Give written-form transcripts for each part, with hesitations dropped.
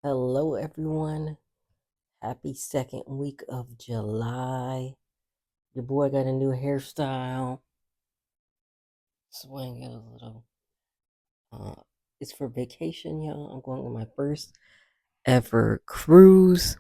Hello, everyone. Happy second week of July. Your boy got a new hairstyle. Swing it a little. Uh, it's for vacation, y'all. I'm going on my first ever cruise.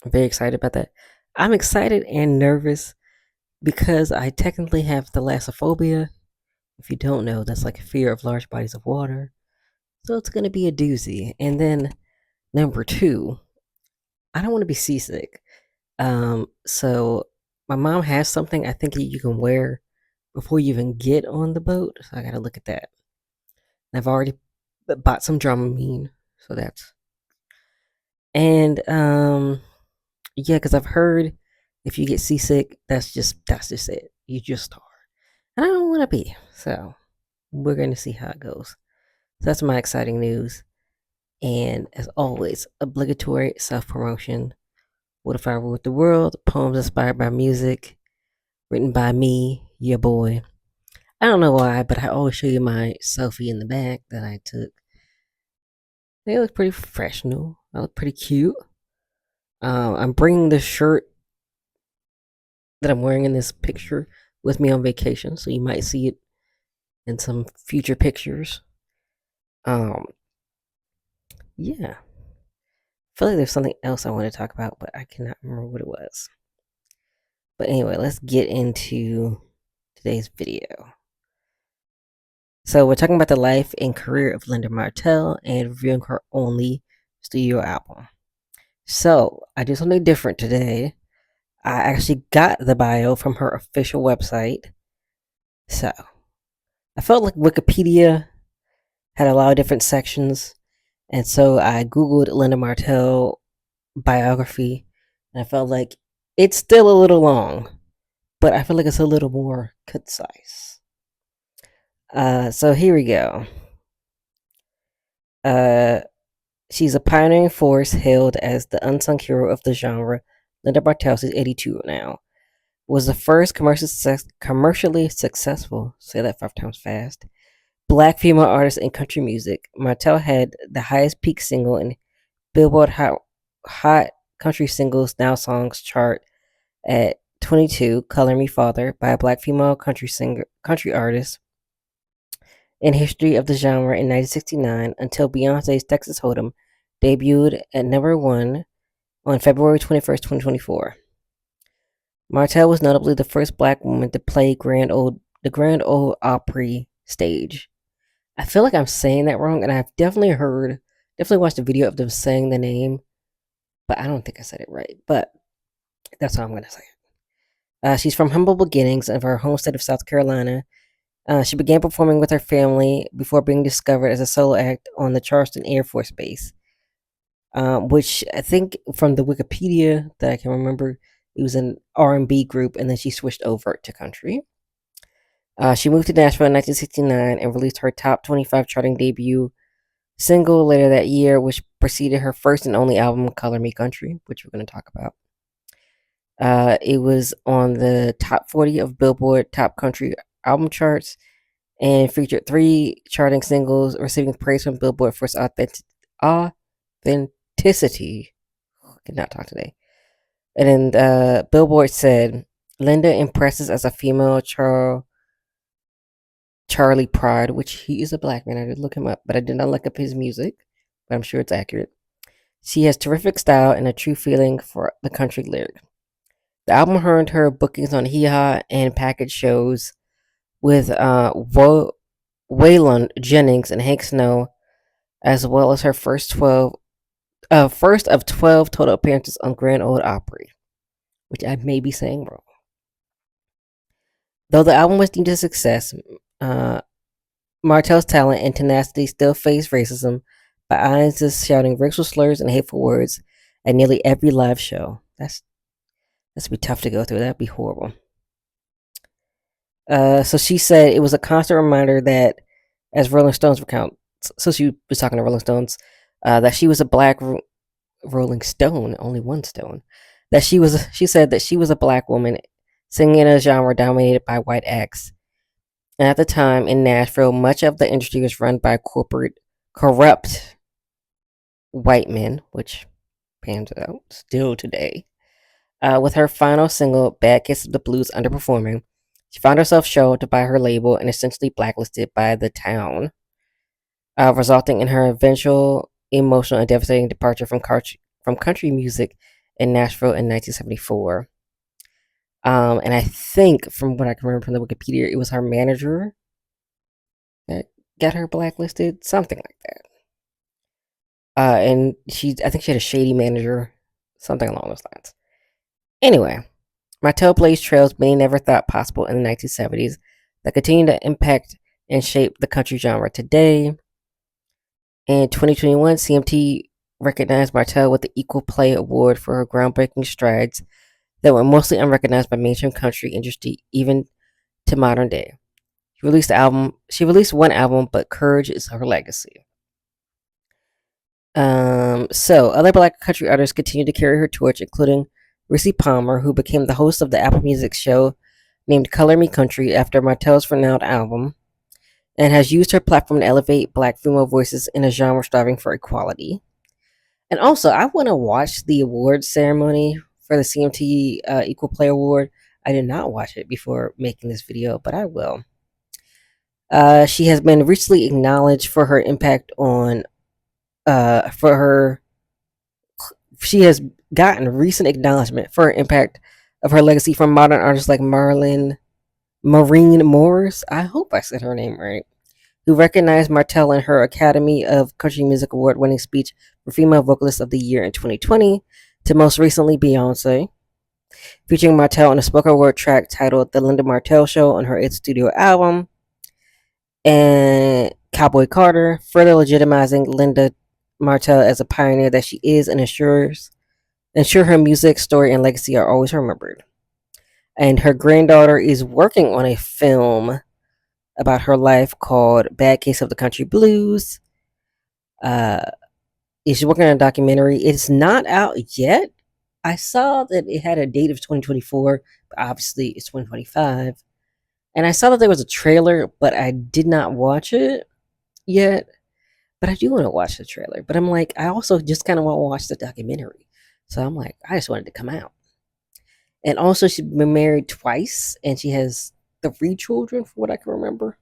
I'm very excited about that. I'm excited and nervous because I technically have thalassophobia. If you don't know, that's like a fear of large bodies of water. So it's going to be a doozy. And then number two, I don't want to be seasick. So my mom has something I think that you can wear before you even get on the boat. So I gotta look at that. I've already bought some Dramamine, so that's and yeah, because I've heard if you get seasick, that's just it. You just are. And I don't want to be. So we're gonna see how it goes. So that's my exciting news. And as always, obligatory self promotion. What if I ruled the world? Poems inspired by music, written by me, your boy. I don't know why, but I always show you my selfie in the back that I took. They look pretty professional. I look pretty cute. I'm bringing the shirt that I'm wearing in this picture with me on vacation, so you might see it in some future pictures. Um, yeah. I feel like there's something else I want to talk about, but I cannot remember what it was. But anyway, let's get into today's video. So we're talking about the life and career of Linda Martell and reviewing her only studio album. So I did something different today. I actually got the bio from her official website. So I felt like Wikipedia had a lot of different sections, and so I googled Linda Martell biography, and I felt like it's still a little long, but I feel like it's a little more concise. So here we go. Uh, she's a pioneering force hailed as the unsung hero of the genre. Linda Martell is 82 now. Was the first commercially successful, say that 5 times fast, black female artist in country music. Martell had the highest peak single in Billboard Hot Country Singles Now Songs chart at 22, "Color Me Father" by a black female country artist in history of the genre in 1969 until Beyonce's Texas Hold'em debuted at number 1 on February 21st, 2024. Martell was notably the first black woman to play the Grand Ole Opry stage. I feel like I'm saying that wrong, and I've definitely watched a video of them saying the name, but I don't think I said it right. But that's how I'm gonna say it. She's from humble beginnings of her home state of South Carolina. She began performing with her family before being discovered as a solo act on the Charleston Air Force Base, which I think from the Wikipedia that I can remember, it was an R&B group, and then she switched over to country. She moved to Nashville in 1969 and released her top 25 charting debut single later that year, which preceded her first and only album, Color Me Country, which we're going to talk about. It was on the top 40 of Billboard Top Country album charts and featured 3 charting singles, receiving praise from Billboard for its authenticity. I cannot talk today. And then Billboard said, Linda impresses as a female Charlie Pride, which he is a black man. I did look him up, but I did not look up his music, but I'm sure it's accurate. She has terrific style and a true feeling for the country lyric. The album earned her bookings on Hee Haw and package shows with Waylon Jennings and Hank Snow, as well as her first of 12 total appearances on Grand Ole Opry, which I may be saying wrong. Though the album was deemed a success, uh, Martell's talent and tenacity still faced racism, by audiences shouting racial slurs and hateful words at nearly every live show. That's be tough to go through. That'd be horrible. So she said it was a constant reminder that, as Rolling Stones recount, so she was talking to Rolling Stones, that she was a black Rolling Stone, only one stone. She said that she was a black woman singing in a genre dominated by white acts. And at the time in Nashville, much of the industry was run by corrupt white men, which pans out still today. With her final single, Bad Kiss of the Blues, underperforming, she found herself shelved by her label and essentially blacklisted by the town, resulting in her eventual emotional and devastating departure from country music in Nashville in 1974. And I think, from what I can remember from the Wikipedia, it was her manager that got her blacklisted, something like that. And I think she had a shady manager, something along those lines. Anyway, Martell blazed trails many never thought possible in the 1970s that continue to impact and shape the country genre today. In 2021, CMT recognized Martell with the Equal Play Award for her groundbreaking strides that were mostly unrecognized by mainstream country industry even to modern day. She released one album, but Courage is her legacy. So other black country artists continue to carry her torch, including Rissy Palmer, who became the host of the Apple Music show named Color Me Country after Martell's renowned album, and has used her platform to elevate black female voices in a genre striving for equality. And also, I want to watch the awards ceremony for the CMT Equal Play Award. I did not watch it before making this video, but I will. She has been recently acknowledged for her impact on, for her she has gotten recent acknowledgement for her impact of her legacy from modern artists like Maureen Morris. I hope I said her name right. Who recognized Martell in her Academy of Country Music Award winning speech for Female Vocalist of the Year in 2020, to most recently Beyonce, featuring Martell on a spoken word track titled The Linda Martell Show on her 8th studio album, and Cowboy Carter, further legitimizing Linda Martell as a pioneer that she is and ensure her music, story, and legacy are always remembered. And her granddaughter is working on a film about her life called Bad Case of the Country Blues. She's working on a documentary. It's not out yet. I saw that it had a date of 2024, but obviously it's 2025. And I saw that there was a trailer, but I did not watch it yet. But I do want to watch the trailer. But I'm like, I also just kind of want to watch the documentary. So I'm like, I just wanted to come out. And also, she's been married twice, and she has 3 children, from what I can remember.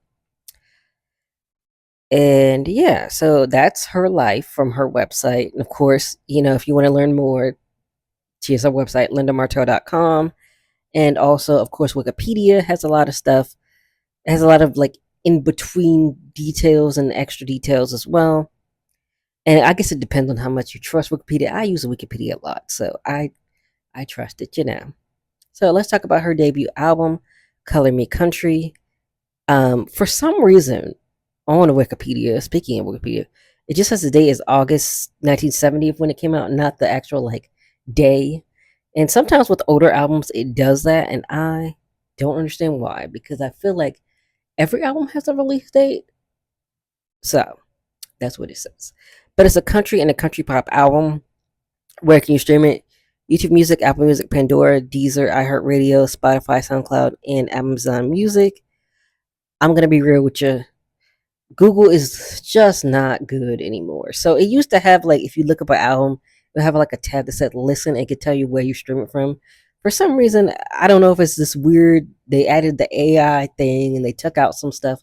And yeah, so that's her life from her website. And of course, if you want to learn more, she has her website, lindamartell.com. And also, of course, Wikipedia has a lot of stuff. It has a lot of like in between details and extra details as well. And I guess it depends on how much you trust Wikipedia. I use Wikipedia a lot, so I trust it. So let's talk about her debut album, Color Me Country. For some reason, on Wikipedia, speaking of Wikipedia, it just says the date is August 1970 when it came out, not the actual like day. And sometimes with older albums, it does that, and I don't understand why, because I feel like every album has a release date. So that's what it says. But it's a country and a country pop album. Where can you stream it? YouTube Music, Apple Music, Pandora, Deezer, iHeartRadio, Spotify, SoundCloud, and Amazon Music. I'm going to be real with you. Google is just not good anymore. So it used to have, like, if you look up an album, it would have like a tab that said listen and could tell you where you stream it from. For some reason, I don't know if it's this weird, they added the AI thing and they took out some stuff.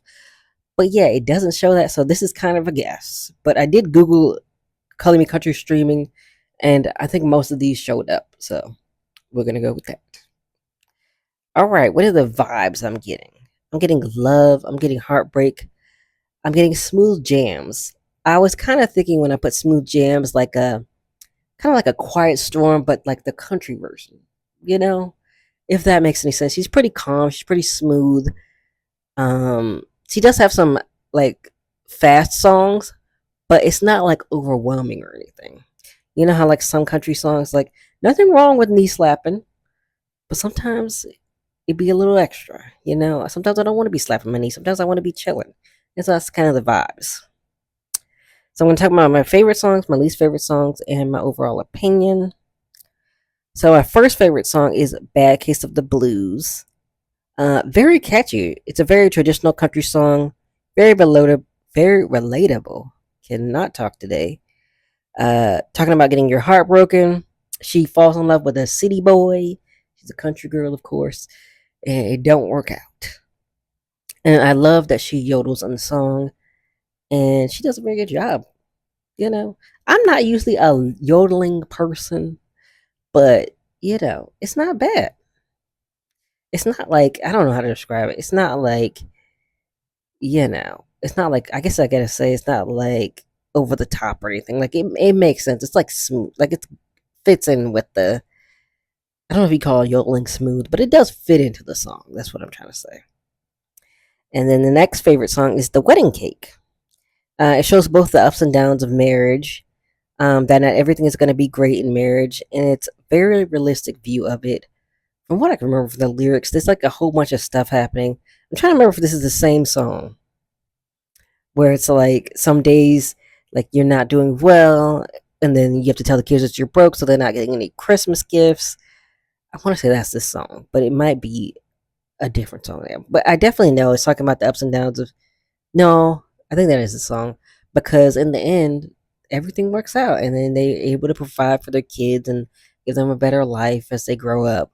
But yeah, it doesn't show that. So this is kind of a guess. But I did Google Color Me Country streaming, and I think most of these showed up. So we're going to go with that. All right, what are the vibes I'm getting? I'm getting love. I'm getting heartbreak. I'm getting smooth jams. I was kind of thinking when I put smooth jams like a kind of like a quiet storm, but like the country version, you know, if that makes any sense. She's pretty calm. She's pretty smooth. She does have some like fast songs, but it's not like overwhelming or anything. You know how like some country songs, like nothing wrong with knee slapping, but sometimes it'd be a little extra. Sometimes I don't want to be slapping my knee. Sometimes I want to be chilling. And so that's kind of the vibes. So I'm going to talk about my favorite songs, my least favorite songs, and my overall opinion. So my first favorite song is Bad Case of the Blues. Very catchy. It's a very traditional country song. Very relatable. Cannot talk today. Talking about getting your heart broken, she falls in love with a city boy. She's a country girl, of course, and it don't work out. And I love that she yodels on the song, and she does a very good job. You know, I'm not usually a yodeling person, but it's not bad. It's not like I don't know how to describe it. It's not like it's not like I guess I gotta say it's not like over the top or anything. Like it makes sense. It's like smooth. Like it fits in with the I don't know if you call yodeling smooth, but it does fit into the song. That's what I'm trying to say. And then the next favorite song is The Wedding Cake. It shows both the ups and downs of marriage, that not everything is going to be great in marriage, and it's a very realistic view of it. From what I can remember from the lyrics, there's like a whole bunch of stuff happening. I'm trying to remember if this is the same song, where it's like some days, like you're not doing well, and then you have to tell the kids that you're broke, so they're not getting any Christmas gifts. I want to say that's this song, but it might be a different song there. But I definitely know it's talking about the ups and downs of. No, I think that is the song because in the end, everything works out, and then they're able to provide for their kids and give them a better life as they grow up.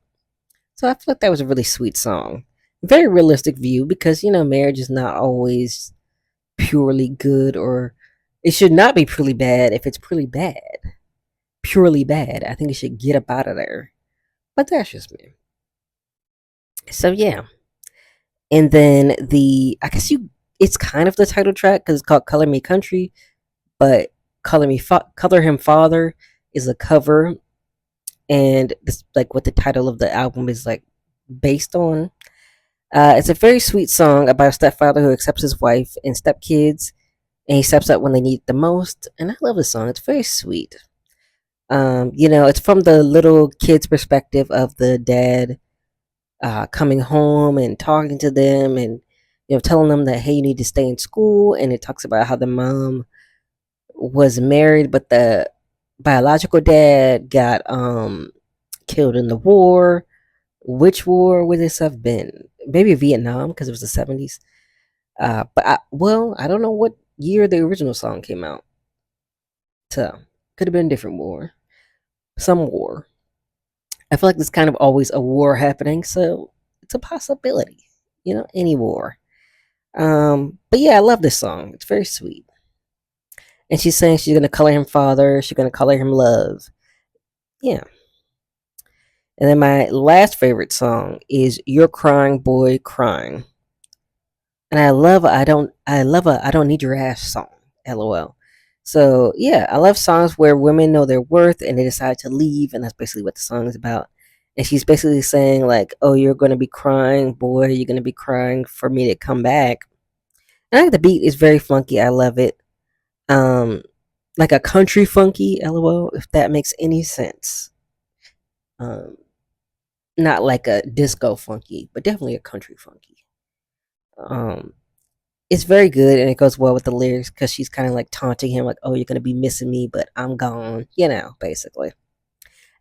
So I feel like that was a really sweet song. Very realistic view because marriage is not always purely good, or it should not be purely bad. If it's purely bad, I think you should get up out of there. But that's just me. So yeah, and then I guess it's kind of the title track because it's called "Color Me Country," but "Color Him Father" is a cover, and this like what the title of the album is like based on. It's a very sweet song about a stepfather who accepts his wife and stepkids, and he steps up when they need it the most. And I love this song; it's very sweet. It's from the little kid's perspective of the dad coming home and talking to them and telling them that hey, you need to stay in school. And it talks about how the mom was married, but the biological dad got killed in the war. Which war would this have been? Maybe Vietnam because it was the 70s. I don't know what year the original song came out. So could have been a different war, some war. I feel like there's kind of always a war happening, so it's a possibility. Any war. But yeah, I love this song. It's very sweet. And she's saying she's gonna color him father. She's gonna color him love. Yeah. And then my last favorite song is "You're Crying Boy Crying," and I don't need your ass song. LOL. So yeah, I love songs where women know their worth and they decide to leave, and that's basically what the song is about. And she's basically saying like, "Oh, you're gonna be crying, boy. You're gonna be crying for me to come back." And I think the beat is very funky. I love it. Um, like a country funky, LOL, if that makes any sense. Um, Not like a disco funky, but definitely a country funky. Um, it's very good and it goes well with the lyrics because she's kind of like taunting him, like, "Oh, you're gonna be missing me, but I'm gone," basically.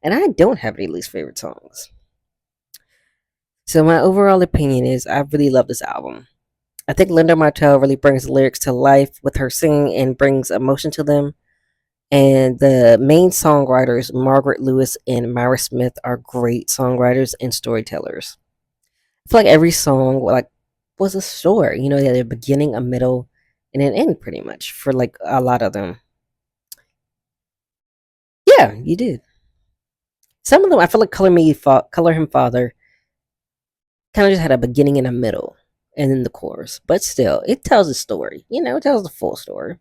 And I don't have any least favorite songs. So my overall opinion is I really love this album. I think Linda Martell really brings the lyrics to life with her singing and brings emotion to them. And the main songwriters, Margaret Lewis and Myra Smith, are great songwriters and storytellers. I feel like every song like was a story. They had a beginning, a middle, and an end pretty much for like a lot of them. Yeah, you did. Some of them I feel like Color Him Father kind of just had a beginning and a middle and then the chorus. But still, it tells a story. It tells the full story.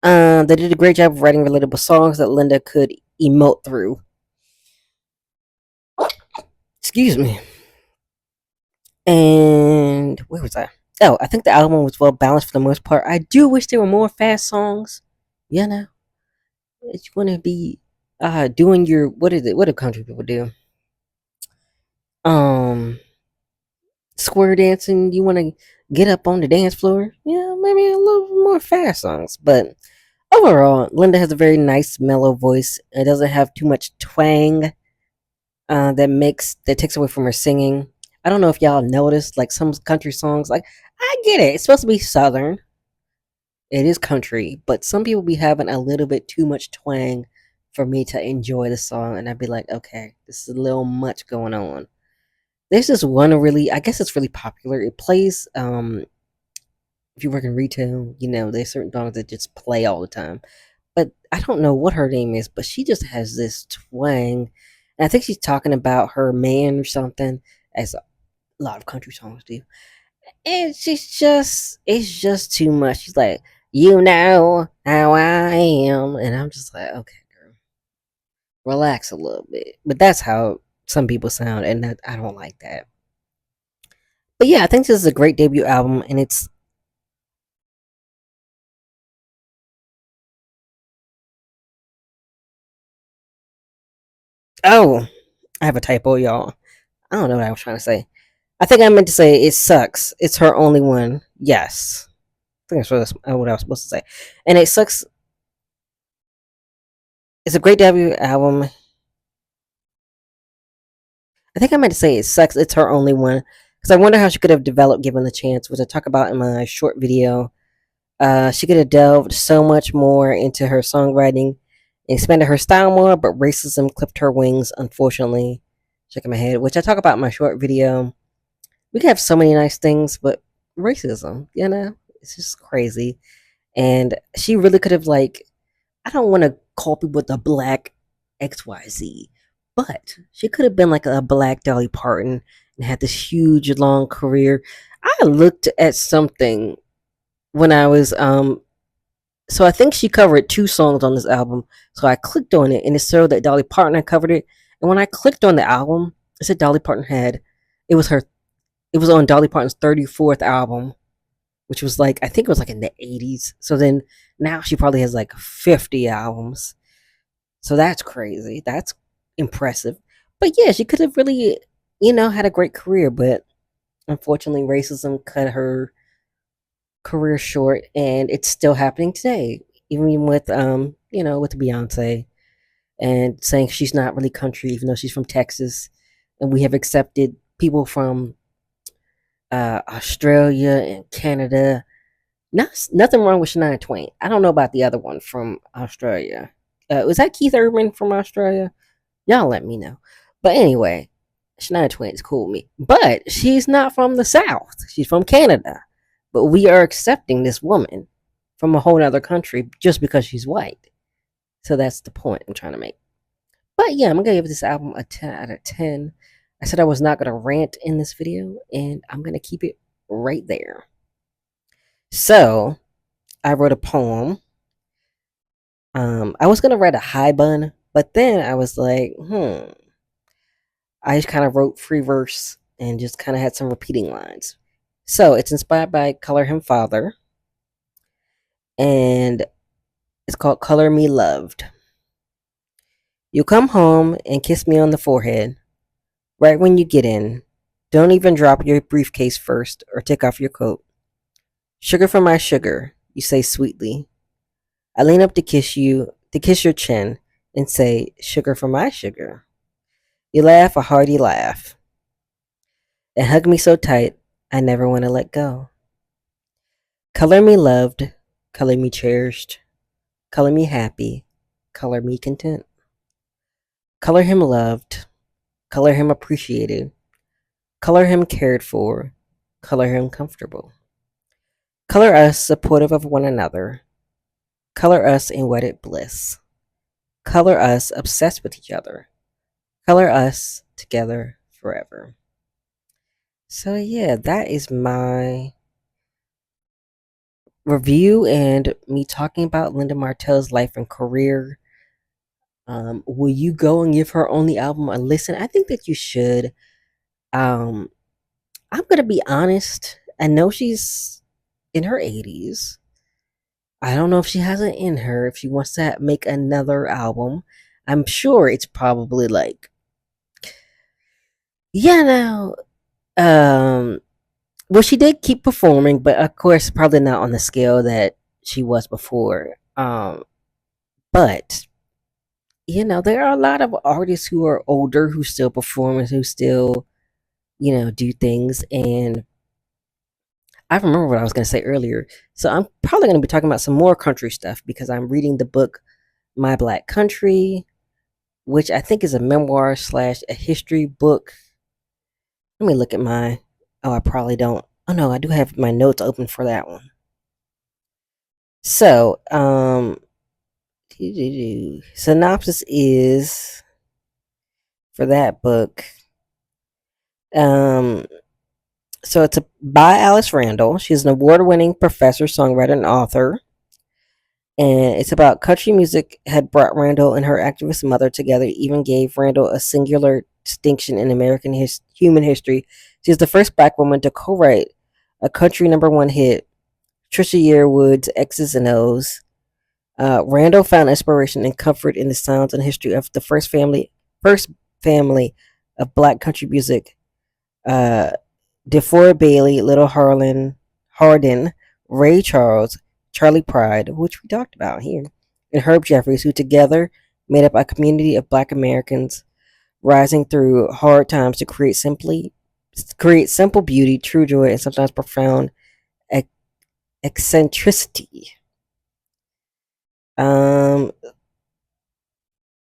They did a great job of writing relatable songs that Linda could emote through. Excuse me. And where was I? Oh, I think the album was well balanced for the most part. I do wish there were more fast songs. You know, you want to be doing your what is it? What do country people do? Um, Square dancing. You want to get up on the dance floor? Yeah, maybe a little more fast songs. But overall, Linda has a very nice mellow voice. It doesn't have too much twang that takes away from her singing. I don't know if y'all noticed, like some country songs, like I get it, it's supposed to be southern, It is country, but some people be having a little bit too much twang for me to enjoy the song, and I'd be like, okay, this is a little much going on. There's this one really, I guess it's really popular. It plays, if you work in retail, there's certain songs that just play all the time. But I don't know what her name is, but she just has this twang. And I think she's talking about her man or something, as a lot of country songs do. And it's just too much. She's like, you know how I am. And I'm just like, okay, girl, relax a little bit. But that's how some people sound, and I don't like that. But yeah, I think this is a great debut album, and it's, oh, I have a typo, y'all. I don't know what I was trying to say. I think I meant to say it sucks. It's her only one. Yes. I think that's what I was supposed to say. And it sucks. It's a great debut album. I think I meant to say it sucks. It's her only one. Because I wonder how she could have developed given the chance, which I talk about in my short video. She could have delved so much more into her songwriting, expanded her style more, but racism clipped her wings, unfortunately. Shaking my head, which I talk about in my short video. We can have so many nice things, but racism, it's just crazy. And she really could have, like, I don't want to call people the black XYZ, but she could have been like a black Dolly Parton and had this huge long career. I looked at something when I was so I think she covered two songs on this album. So I clicked on it and it showed that Dolly Parton had covered it. And when I clicked on the album, it said Dolly Parton had it was her it was on Dolly Parton's 34th album, which was like, I think it was like in the 80s. So then now she probably has like 50 albums. So that's crazy. That's impressive. But yeah, she could have really, had a great career, but unfortunately racism cut her career short, and it's still happening today. Even with with Beyonce, and saying she's not really country even though she's from Texas, and we have accepted people from Australia and Canada. Nothing wrong with Shania Twain. I don't know about the other one from Australia. Was that Keith Urban from Australia? Y'all let me know. But anyway, Shania Twain is cool with me. But she's not from the South. She's from Canada. But we are accepting this woman from a whole other country just because she's white. So that's the point I'm trying to make. But yeah, I'm gonna give this album a 10 out of 10. I said I was not gonna rant in this video, and I'm gonna keep it right there. So I wrote a poem. I was gonna write a high bun, but then I was like, I just kind of wrote free verse and just kind of had some repeating lines. So it's inspired by Color Him Father, and it's called Color Me Loved. You come home and kiss me on the forehead right when you get in. Don't even drop your briefcase first or take off your coat. Sugar for my sugar, you say sweetly. I lean up to kiss your chin, and say, sugar for my sugar. You laugh a hearty laugh and hug me so tight I never want to let go. Color me loved, color me cherished, color me happy, color me content. Color him loved, color him appreciated, color him cared for, color him comfortable. Color us supportive of one another, color us in wedded bliss, color us obsessed with each other, color us together forever. So, yeah, that is my review and me talking about Linda Martell's life and career. Will you go and give her only album a listen? I think that you should. Um, I'm gonna be honest. I know she's in her 80s. I don't know if she has it in her. If she wants to make another album, I'm sure it's probably like, yeah. Now, um, well, she did keep performing, but of course, probably not on the scale that she was before. But there are a lot of artists who are older who still perform and who still, do things. And I remember what I was going to say earlier. So I'm probably going to be talking about some more country stuff because I'm reading the book My Black Country, which I think is a memoir slash a history book. Let me look at my. Oh, I probably don't. Oh no, I do have my notes open for that one. So, synopsis is for that book. Um, so it's by Alice Randall. She's an award-winning professor, songwriter, and author. And it's about country music had brought Randall and her activist mother together, even gave Randall a singular distinction in American human history. She's the first black woman to co-write a country number one hit, Trisha Yearwood's X's and O's. Randall found inspiration and comfort in the sounds and history of the first family of black country music. Uh, DeFore Bailey, Little Hardin, Ray Charles, Charlie Pride, which we talked about here, and Herb Jeffries, who together made up a community of Black Americans rising through hard times to create simple beauty, true joy, and sometimes profound eccentricity. Um,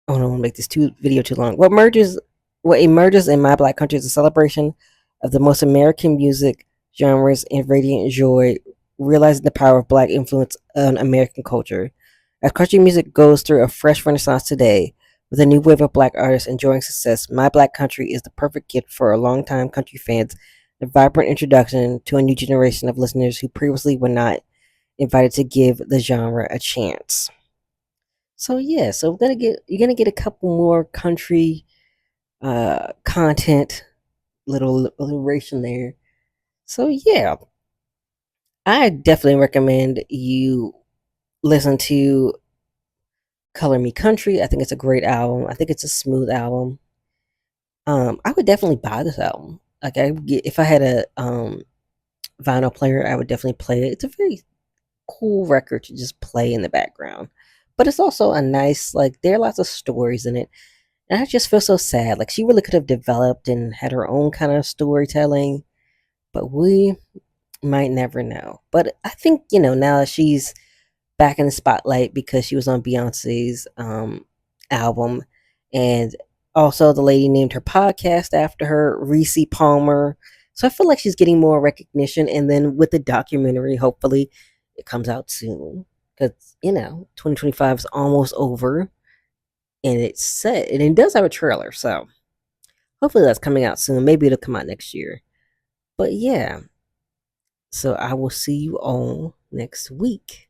I don't want to make this video too long. What emerges in My Black Country is a celebration of the most American music genres and radiant joy, realizing the power of black influence on American culture. As country music goes through a fresh renaissance today, with a new wave of black artists enjoying success, My Black Country is the perfect gift for longtime country fans, a vibrant introduction to a new generation of listeners who previously were not invited to give the genre a chance. So yeah, so you're gonna get a couple more country content, little alliteration there. So yeah, I definitely recommend you listen to Color Me Country. I think it's a great album. I think it's a smooth album. I would definitely buy this album. Like if I had a vinyl player, I would definitely play it. It's a very cool record to just play in the background. But it's also a nice, like, there are lots of stories in it. And I just feel so sad. Like, she really could have developed and had her own kind of storytelling, but we might never know. But I think, now that she's back in the spotlight because she was on Beyonce's album, and also the lady named her podcast after her, Reese Palmer. So I feel like she's getting more recognition. And then with the documentary, hopefully it comes out soon because 2025 is almost over, and it's set and it does have a trailer. So hopefully that's coming out soon. Maybe it'll come out next year. But yeah, so I will see you all next week.